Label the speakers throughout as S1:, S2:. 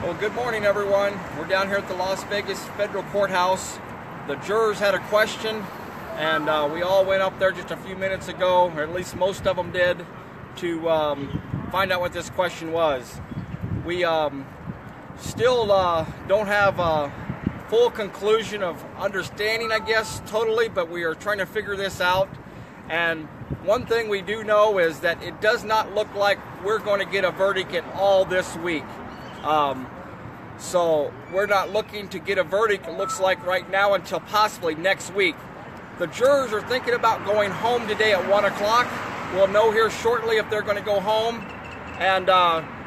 S1: Well, good morning, everyone. We're down here at the Las Vegas Federal Courthouse. The jurors had a question, and we all went up there just a few minutes ago, or at least most of them did, to find out what this question was. We still don't have a full conclusion of understanding, I guess, totally, but we are trying to figure this out. And one thing we do know is that it does not look like we're going to get a verdict at all this week. So we're not looking to get a verdict, it looks like right now, until possibly next week. The jurors are thinking about going home today at 1 o'clock. We'll know here shortly if they're going to go home and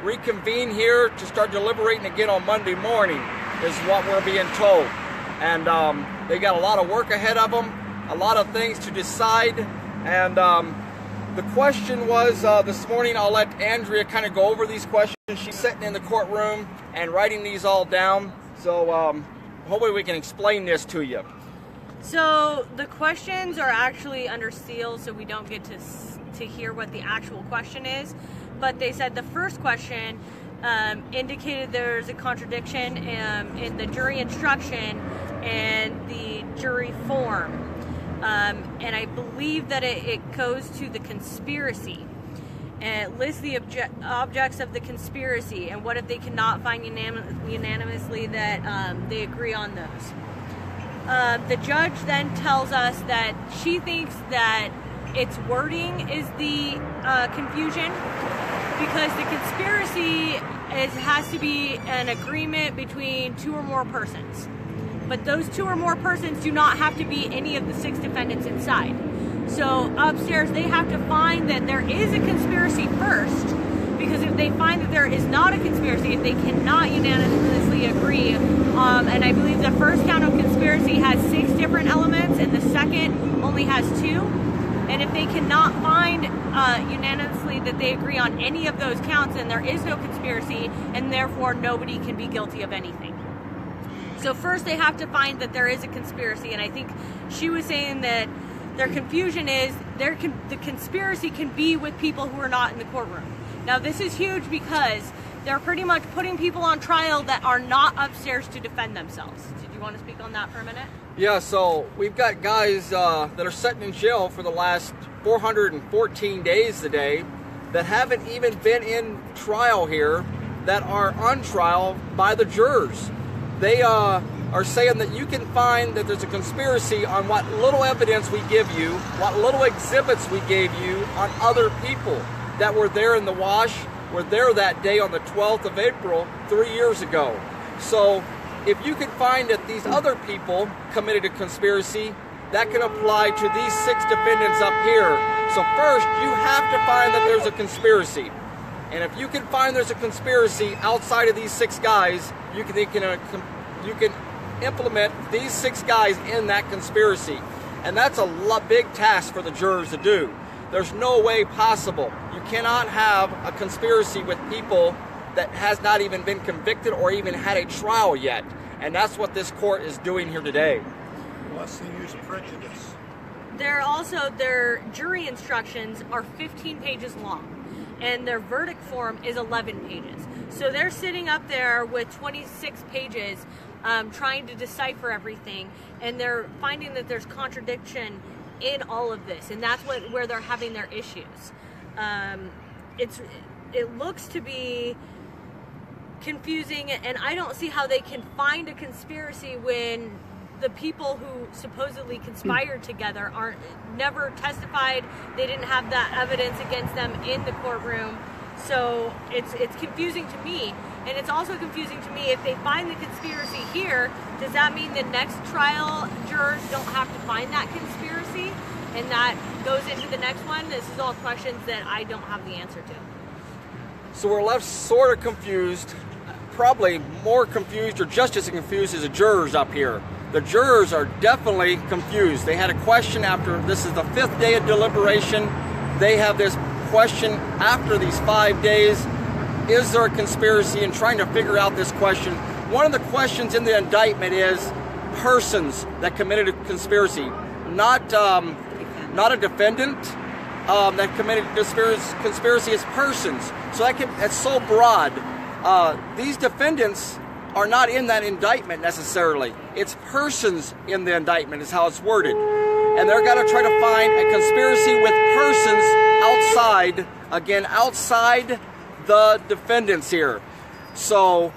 S1: reconvene here to start deliberating again on Monday morning, is what we're being told. And they got a lot of work ahead of them, a lot of things to decide. And the question was, this morning, I'll let Andrea kind of go over these questions. She's sitting in the courtroom and writing these all down. So hopefully we can explain this to you.
S2: So the questions are actually under seal, so we don't get to hear what the actual question is. But they said the first question indicated there's a contradiction in the jury instruction and the jury form. And I believe that it goes to the conspiracy. And it lists the objects of the conspiracy, and what if they cannot find unanimously that they agree on those. The judge then tells us that she thinks that its wording is the confusion, because the conspiracy has to be an agreement between 2 or more persons. But those 2 or more persons do not have to be any of the 6 defendants inside. So upstairs, they have to find that there is a conspiracy first, because if they find that there is not a conspiracy, if they cannot unanimously agree, and I believe the first count of conspiracy has 6 different elements, and the second only has 2, and if they cannot find unanimously that they agree on any of those counts, then there is no conspiracy, and therefore nobody can be guilty of anything. So first they have to find that there is a conspiracy, and I think she was saying that their confusion is the conspiracy can be with people who are not in the courtroom. Now this is huge because they're pretty much putting people on trial that are not upstairs to defend themselves. Did you want to speak on that for a minute?
S1: Yeah, so we've got guys that are sitting in jail for the last 414 days today that haven't even been in trial here, that are on trial by the jurors. They are saying that you can find that there's a conspiracy on what little evidence we give you, what little exhibits we gave you on other people that were there in the wash, were there that day on the 12th of April 3 years ago. So if you can find that these other people committed a conspiracy, that can apply to these 6 defendants up here. So first, you have to find that there's a conspiracy. And if you can find there's a conspiracy outside of these 6 guys, you can implement these 6 guys in that conspiracy. And that's a big task for the jurors to do. There's no way possible. You cannot have a conspiracy with people that has not even been convicted or even had a trial yet. And that's what this court is doing here today.
S3: What's the use of prejudice?
S2: Their jury instructions are 15 pages long, and their verdict form is 11 pages. So they're sitting up there with 26 pages trying to decipher everything, and they're finding that there's contradiction in all of this, and that's where they're having their issues. It looks to be confusing, and I don't see how they can find a conspiracy when the people who supposedly conspired together never testified. They didn't have that evidence against them in the courtroom. So it's confusing to me, and it's also confusing to me if they find the conspiracy here, does that mean the next trial jurors don't have to find that conspiracy, and that goes into the next one? This is all questions that I don't have the answer to.
S1: So we're left sort of confused, probably more confused or just as confused as the jurors up here. The jurors are definitely confused. They had a question after, this is the 5th day of deliberation. They have this question after these 5 days. Is there a conspiracy? And trying to figure out this question. One of the questions in the indictment is persons that committed a conspiracy, not a defendant that committed conspiracy as persons. So that's so broad these defendants are not in that indictment necessarily. It's persons in the indictment is how it's worded. And they're going to try to find a conspiracy with persons outside, again, outside the defendants here. So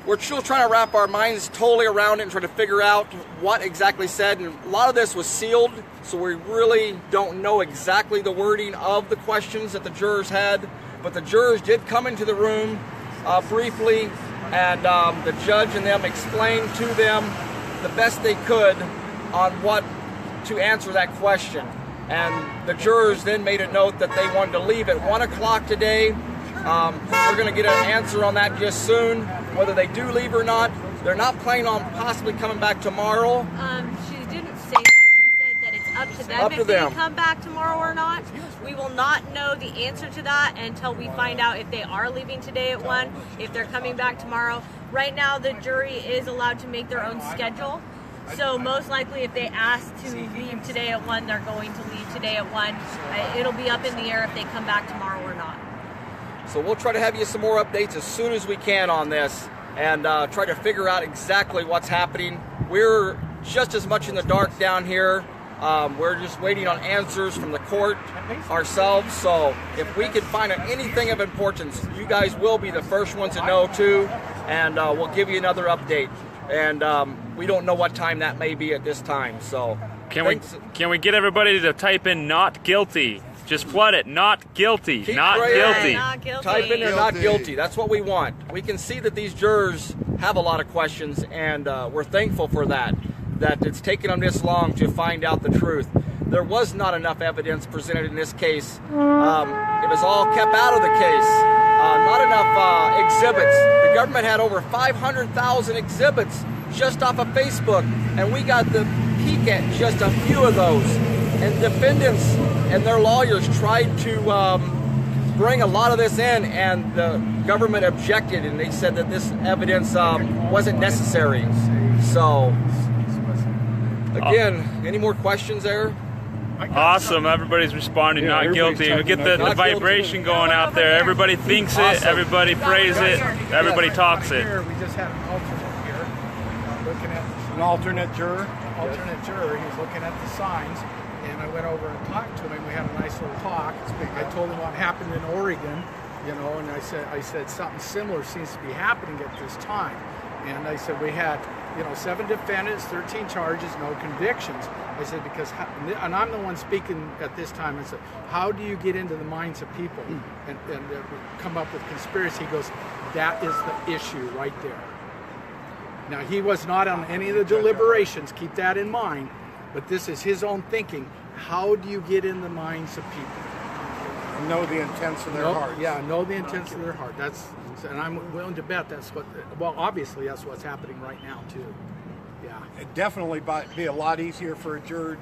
S1: we're still trying to wrap our minds totally around it and try to figure out what exactly said. And a lot of this was sealed, so we really don't know exactly the wording of the questions that the jurors had. But the jurors did come into the room briefly, and the judge and them explained to them the best they could on what to answer that question. And the jurors then made a note that they wanted to leave at 1 o'clock today. We're going to get an answer on that just soon, whether they do leave or not. They're not planning on possibly coming back tomorrow.
S2: She didn't say that. She said that it's up to them if they come back tomorrow or not. We will not know the answer to that until we find out if they are leaving today at 1, if they're coming back tomorrow. Right now, the jury is allowed to make their own schedule. So most likely if they ask to leave today at 1, they're going to leave today at 1. It'll be up in the air if they come back tomorrow or not.
S1: So we'll try to have you some more updates as soon as we can on this and try to figure out exactly what's happening. We're just as much in the dark down here. We're just waiting on answers from the court ourselves. So if we can find anything of importance, you guys will be the first ones to know too. And we'll give you another update. And we don't know what time that may be at this time. So
S4: can we get everybody to type in "not guilty"? Just flood it. Not guilty. Not guilty.
S2: Not guilty.
S1: Type in there, not guilty. That's what we want. We can see that these jurors have a lot of questions, and we're thankful for that it's taken them this long to find out the truth. There was not enough evidence presented in this case. It was all kept out of the case. Not enough exhibits. The government had over 500,000 exhibits just off of Facebook, and we got the peek at just a few of those. And defendants and their lawyers tried to bring a lot of this in, and the government objected, and they said that this evidence wasn't necessary. So, again, any more questions there?
S4: Awesome. Everybody's responding,
S5: Yeah,
S4: not guilty. We get the vibration going out there. Everybody thinks it. Everybody prays it. Everybody talks it.
S5: Here, we just had an alternate here, looking at an alternate juror. He's looking at the signs, and I went over and talked to him. We had a nice little talk. I told him what happened in Oregon, and I said something similar seems to be happening at this time. And I said we had 7 defendants, 13 charges, no convictions. I said, because, and I'm the one speaking at this time, I said, how do you get into the minds of people and come up with conspiracy? He goes, that is the issue right there. Now, he was not on any of the deliberations, keep that in mind, but this is his own thinking. How do you get in the minds of people?
S3: Know the intents of their hearts.
S5: Yeah, know the intents of their heart. And I'm willing to bet that's what, obviously that's what's happening right now too. Yeah.
S3: It'd definitely be a lot easier for a juror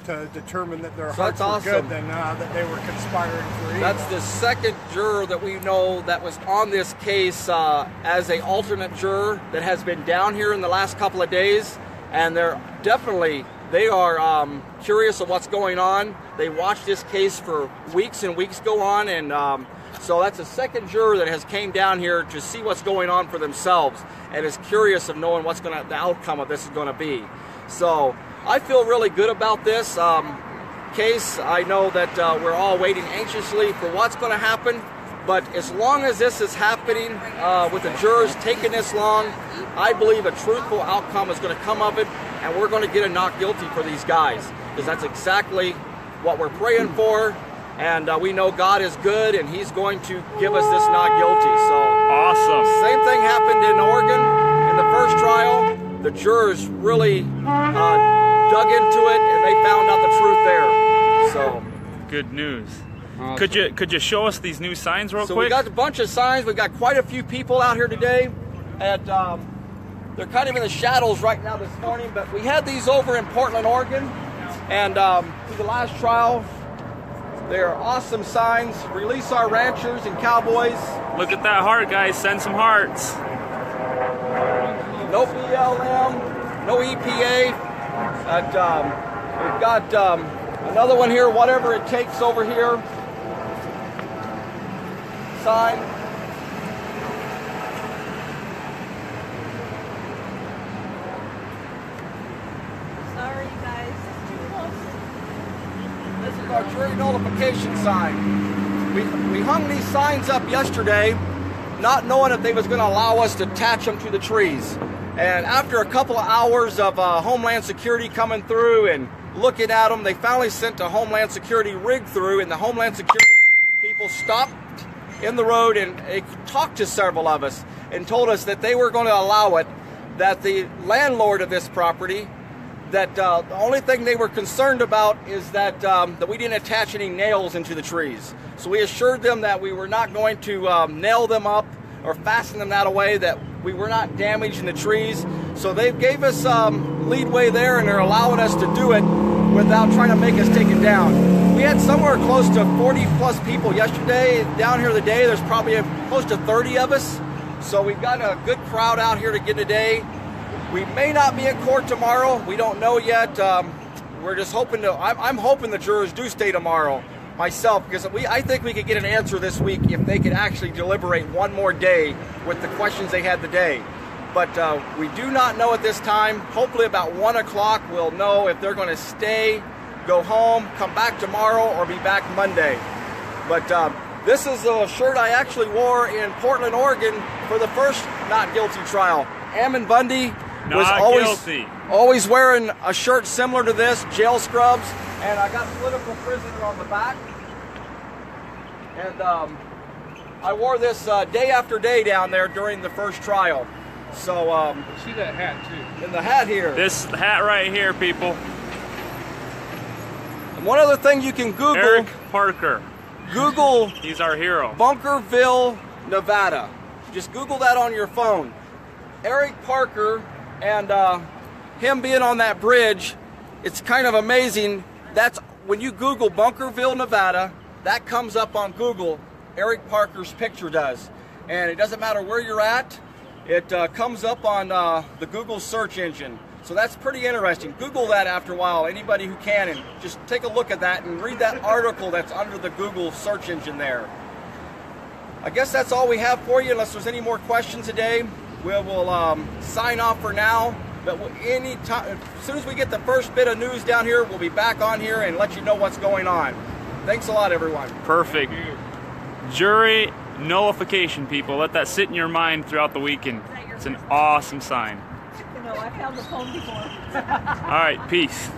S3: to determine that their hearts
S1: that's
S3: were
S1: awesome.
S3: good than that they were conspiring for evil.
S1: That's the second juror that we know that was on this case as a alternate juror that has been down here in the last couple of days, and they are curious of what's going on. They watched this case for weeks and weeks go on, and so that's a second juror that has came down here to see what's going on for themselves and is curious of knowing what's the outcome of this is going to be. So I feel really good about this case. I know that we're all waiting anxiously for what's going to happen, but as long as this is happening with the jurors taking this long, I believe a truthful outcome is going to come of it, and we're going to get a not guilty for these guys, because that's exactly what we're praying for. And we know God is good, and He's going to give us this not guilty. So
S4: awesome.
S1: Same thing happened in Oregon in the first trial. The jurors really dug into it, and they found out the truth there. So
S4: good news.
S1: Awesome.
S4: Could you show us these new signs real quick?
S1: So we got a bunch of signs. We got quite a few people out here today, and they're kind of in the shadows right now this morning. But we had these over in Portland, Oregon, and for the last trial. They are awesome signs. Release our ranchers and cowboys.
S4: Look at that heart, guys. Send some hearts.
S1: No BLM, no EPA. We've got another one here, whatever it takes over here. Sign. nullification sign. We hung these signs up yesterday, not knowing if they was going to allow us to attach them to the trees. And after a couple of hours of Homeland Security coming through and looking at them, they finally sent a Homeland Security rig through, and the Homeland Security people stopped in the road and they talked to several of us and told us that they were going to allow it, that the landlord of this property, that the only thing they were concerned about is that that we didn't attach any nails into the trees. So we assured them that we were not going to nail them up or fasten them that way, that we were not damaging the trees. So they gave us leadway there, and they're allowing us to do it without trying to make us take it down. We had somewhere close to 40 plus people yesterday. Down here today, there's probably close to 30 of us. So we've got a good crowd out here again today. We may not be in court tomorrow. We don't know yet. We're just hoping to, I'm hoping the jurors do stay tomorrow myself, because I think we could get an answer this week if they could actually deliberate one more day with the questions they had today. But we do not know at this time. Hopefully about 1 o'clock we'll know if they're going to stay, go home, come back tomorrow, or be back Monday. But this is a shirt I actually wore in Portland, Oregon for the first not guilty trial. Ammon Bundy was always wearing a shirt similar to this, jail scrubs, and I got political prisoner on the back. And I wore this day after day down there during the first trial. So
S6: see that hat too.
S1: And the hat here.
S4: This hat right here, people.
S1: And one other thing you can Google.
S4: Eric Parker.
S1: Google.
S4: He's our hero.
S1: Bunkerville, Nevada. Just Google that on your phone. Eric Parker and him being on that bridge, it's kind of amazing. That's when you Google Bunkerville, Nevada, that comes up on Google. Eric Parker's picture does. And it doesn't matter where you're at, it comes up on the Google search engine. So that's pretty interesting. Google that after a while, anybody who can, and just take a look at that and read that article that's under the Google search engine there. I guess that's all we have for you, unless there's any more questions today. We will sign off for now. But as soon as we get the first bit of news down here, we'll be back on here and let you know what's going on. Thanks a lot, everyone.
S4: Perfect. Jury nullification, people. Let that sit in your mind throughout the weekend. It's an awesome sign.
S2: No, I found the phone before.
S4: All right, peace.